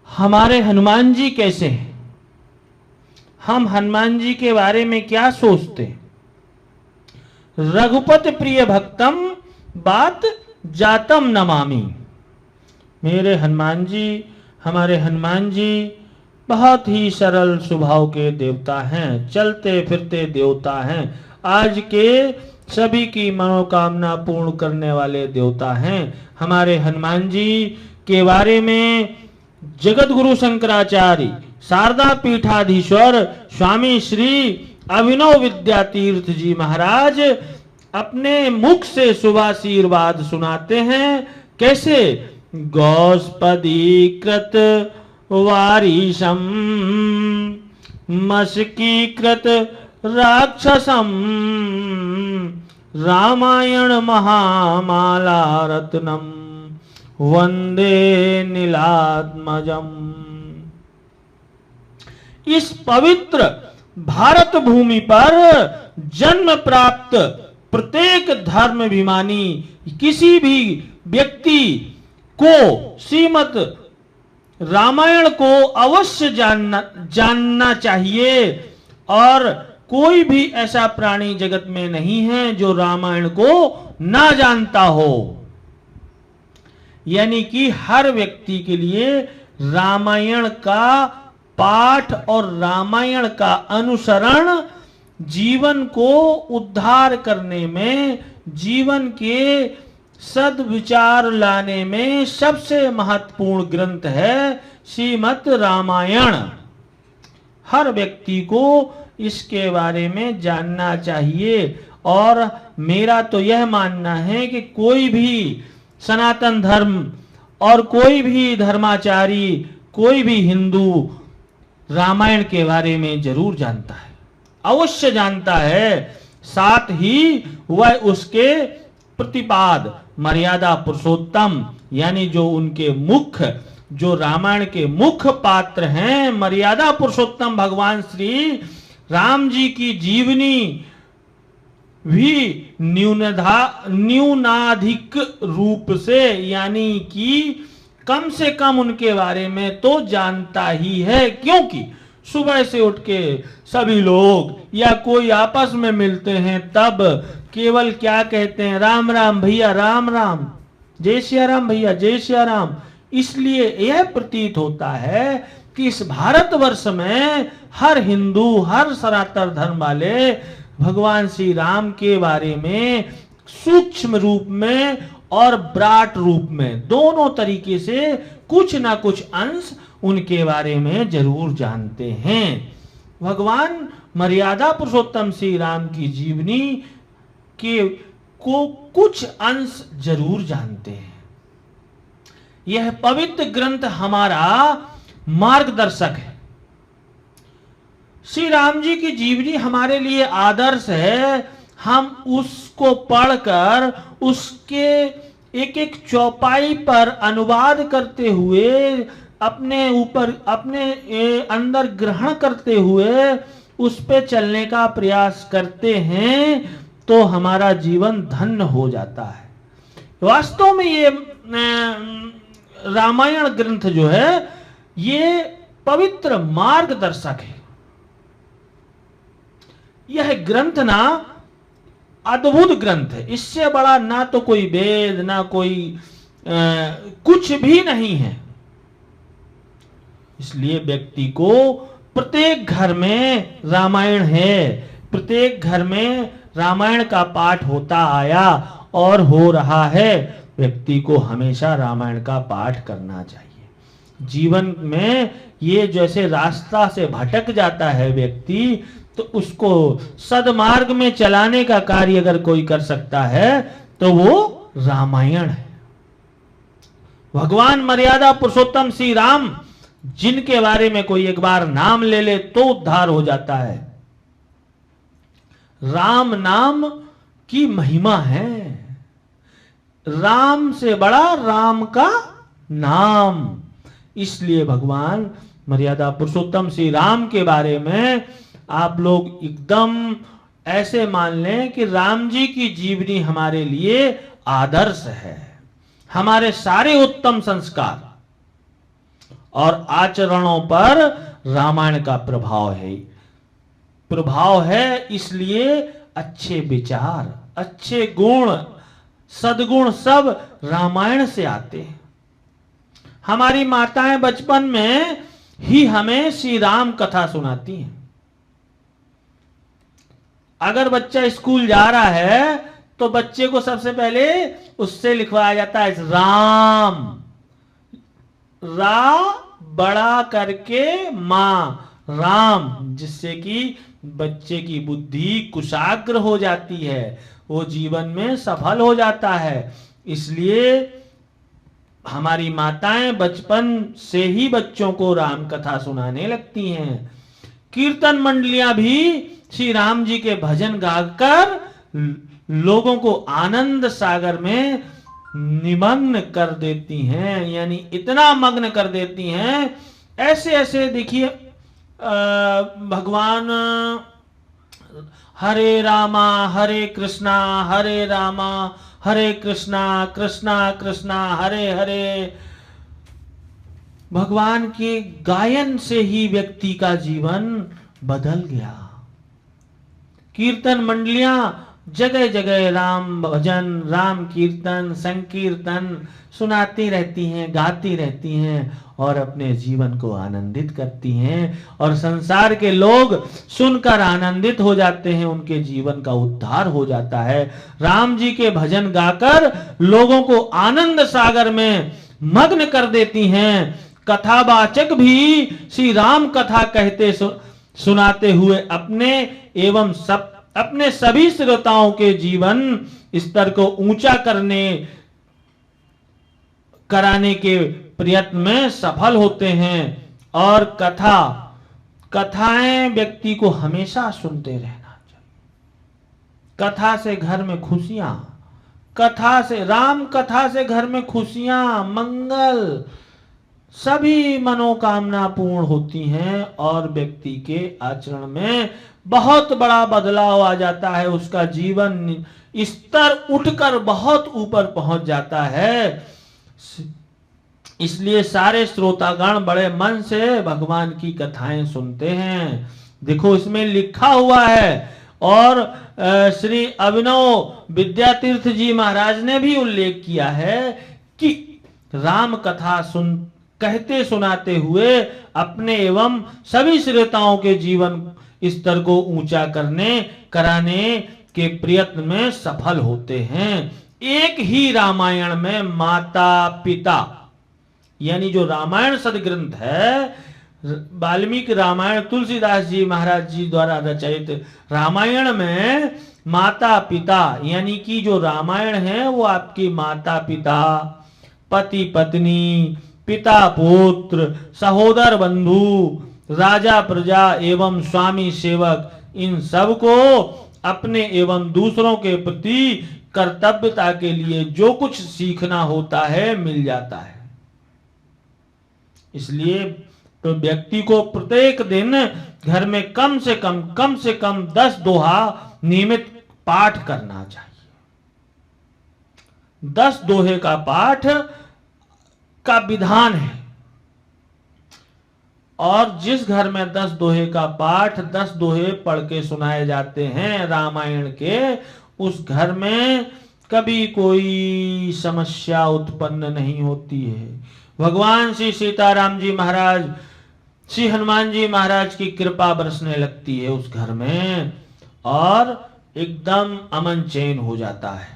हमारे हनुमान जी कैसे हैं, हम हनुमान जी के बारे में क्या सोचते हैं। रघुपति प्रिय भक्तम बात जातम नमामि। मेरे हनुमान जी, हमारे हनुमान जी बहुत ही सरल स्वभाव के देवता हैं, चलते फिरते देवता हैं, आज के सभी की मनोकामना पूर्ण करने वाले देवता हैं। हमारे हनुमान जी के बारे में जगत गुरु शंकराचार्य, शारदा पीठाधीश्वर स्वामी श्री अभिनव विद्यातीर्थ जी महाराज अपने मुख से शुभाशीर्वाद सुनाते हैं। कैसे? गौस्पदीकृत वारिशम मशकीकृत राक्षसम रामायण महामाला रत्नम वंदे नीलात्मजम। इस पवित्र भारत भूमि पर जन्म प्राप्त प्रत्येक धर्माभिमानी किसी भी व्यक्ति को श्रीमद रामायण को अवश्य जानना चाहिए। और कोई भी ऐसा प्राणी जगत में नहीं है जो रामायण को ना जानता हो। यानी कि हर व्यक्ति के लिए रामायण का पाठ और रामायण का अनुसरण जीवन को उद्धार करने में, जीवन के सद्विचार लाने में सबसे महत्वपूर्ण ग्रंथ है श्रीमद् रामायण। हर व्यक्ति को इसके बारे में जानना चाहिए। और मेरा तो यह मानना है कि कोई भी सनातन धर्म और कोई भी धर्माचारी, कोई भी हिंदू रामायण के बारे में जरूर जानता है, अवश्य जानता है। साथ ही वह उसके प्रतिपाद मर्यादा पुरुषोत्तम, यानी जो उनके मुख्य, जो रामायण के मुख्य पात्र हैं, मर्यादा पुरुषोत्तम भगवान श्री राम जी की जीवनी भी न्यूनाधिक रूप से, यानी कि कम से कम उनके बारे में तो जानता ही है। क्योंकि सुबह से उठ के सभी लोग या कोई आपस में मिलते हैं तब केवल क्या कहते हैं, राम राम भैया, राम राम, जय सिया राम भैया, जय सिया राम। इसलिए यह प्रतीत होता है कि इस भारतवर्ष में हर हिंदू, हर सनातन धर्म वाले भगवान श्री राम के बारे में सूक्ष्म रूप में और ब्राट रूप में, दोनों तरीके से कुछ ना कुछ अंश उनके बारे में जरूर जानते हैं। भगवान मर्यादा पुरुषोत्तम श्री राम की जीवनी के को कुछ अंश जरूर जानते हैं। यह पवित्र ग्रंथ हमारा मार्गदर्शक है। श्री राम जी की जीवनी हमारे लिए आदर्श है। हम उसको पढ़कर उसके एक एक चौपाई पर अनुवाद करते हुए, अपने ऊपर, अपने अंदर ग्रहण करते हुए उस पे चलने का प्रयास करते हैं तो हमारा जीवन धन्य हो जाता है। वास्तव में ये रामायण ग्रंथ जो है ये पवित्र मार्गदर्शक है। यह ग्रंथ ना अद्भुत ग्रंथ है। इससे बड़ा ना तो कोई वेद, ना कोई कुछ भी नहीं है। इसलिए व्यक्ति को प्रत्येक घर में रामायण है, प्रत्येक घर में रामायण का पाठ होता आया और हो रहा है। व्यक्ति को हमेशा रामायण का पाठ करना चाहिए। जीवन में ये जैसे रास्ता से भटक जाता है व्यक्ति, तो उसको सदमार्ग में चलाने का कार्य अगर कोई कर सकता है तो वो रामायण है। भगवान मर्यादा पुरुषोत्तम श्री राम, जिनके बारे में कोई एक बार नाम ले ले तो उद्धार हो जाता है। राम नाम की महिमा है। राम से बड़ा राम का नाम। इसलिए भगवान मर्यादा पुरुषोत्तम श्री राम के बारे में आप लोग एकदम ऐसे मान लें कि राम जी की जीवनी हमारे लिए आदर्श है। हमारे सारे उत्तम संस्कार और आचरणों पर रामायण का प्रभाव है। इसलिए अच्छे विचार, अच्छे गुण, सद्गुण सब रामायण से आते हैं। हमारी माताएं बचपन में ही हमें श्री राम कथा सुनाती हैं। अगर बच्चा स्कूल जा रहा है तो बच्चे को सबसे पहले उससे लिखवाया जाता है राम, रा बड़ा करके मां, राम, जिससे कि बच्चे की बुद्धि कुशाग्र हो जाती है, वो जीवन में सफल हो जाता है। इसलिए हमारी माताएं बचपन से ही बच्चों को राम कथा सुनाने लगती हैं। कीर्तन मंडलियां भी श्री राम जी के भजन गाकर लोगों को आनंद सागर में निमग्न कर देती हैं, यानी इतना मग्न कर देती हैं। ऐसे ऐसे देखिए भगवान हरे रामा हरे कृष्णा, हरे रामा हरे कृष्णा, कृष्णा कृष्णा हरे हरे, भगवान के गायन से ही व्यक्ति का जीवन बदल गया। कीर्तन मंडलियां जगह जगह राम भजन, राम कीर्तन, संकीर्तन सुनाती रहती हैं, गाती रहती हैं और अपने जीवन को आनंदित करती हैं, और संसार के लोग सुनकर आनंदित हो जाते हैं, उनके जीवन का उद्धार हो जाता है। राम जी के भजन गाकर लोगों को आनंद सागर में मग्न कर देती हैं। कथावाचक भी श्री राम कथा कहते सुनाते हुए अपने सभी श्रोताओं के जीवन स्तर को ऊंचा कराने के प्रयत्न में सफल होते हैं। और कथाएं व्यक्ति को हमेशा सुनते रहना चाहिए। कथा से घर में खुशियां, राम कथा से घर में खुशियां, मंगल, सभी मनोकामना पूर्ण होती हैं और व्यक्ति के आचरण में बहुत बड़ा बदलाव आ जाता है। उसका जीवन स्तर उठकर बहुत ऊपर पहुंच जाता है। इसलिए सारे श्रोतागण बड़े मन से भगवान की कथाएं सुनते हैं। देखो इसमें लिखा हुआ है, और श्री अभिनव विद्यातीर्थ जी महाराज ने भी उल्लेख किया है कि राम कथा कहते सुनाते हुए अपने एवं सभी श्रोताओं के जीवन स्तर को ऊंचा कराने के प्रयत्न में सफल होते हैं। एक ही रामायण में माता पिता, यानी जो रामायण सदग्रंथ है, वाल्मीकि रामायण तुलसीदास जी महाराज जी द्वारा रचित रामायण में माता पिता, यानी कि जो रामायण है वो आपकी माता पिता, पति पत्नी, पिता पुत्र, सहोदर बंधु, राजा प्रजा एवं स्वामी सेवक, इन सब को अपने एवं दूसरों के प्रति कर्तव्यता के लिए जो कुछ सीखना होता है मिल जाता है। इसलिए तो व्यक्ति को प्रत्येक दिन घर में कम से कम 10 दोहा नियमित पाठ करना चाहिए। 10 दोहे का पाठ का विधान है, और जिस घर में 10 दोहे का पाठ, 10 दोहे पढ़ के सुनाए जाते हैं रामायण के, उस घर में कभी कोई समस्या उत्पन्न नहीं होती है। भगवान श्री सीताराम जी महाराज, श्री हनुमान जी महाराज की कृपा बरसने लगती है उस घर में, और एकदम अमन चैन हो जाता है।